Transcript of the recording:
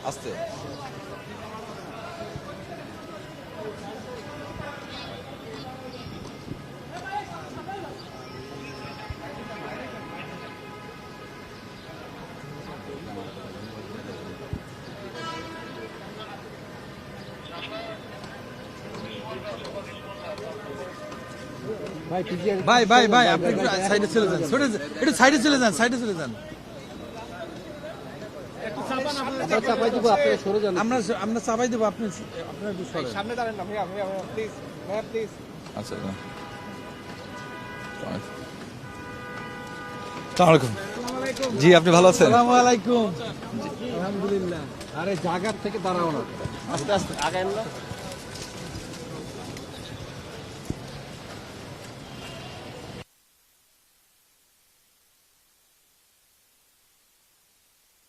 আস্তে ভাই ভাই ভাই আপনি একটু সাইডে চলে যান, একটু সাইডে চলে যান, সাইডে চলে যান। আমরা চাপাই দেবো, আপনি আপনার একটু সামনে দাঁড়ান না ভাইয়া, ভাইয়া প্লিজ, ভাইয়া প্লিজ। আচ্ছা জি, আপনি ভালো আছেন? আসসালামু আলাইকুম। আলহামদুলিল্লাহ। আরে জায়গা থেকে দাঁড়াও না, আস্তে আস্তে আগায় না।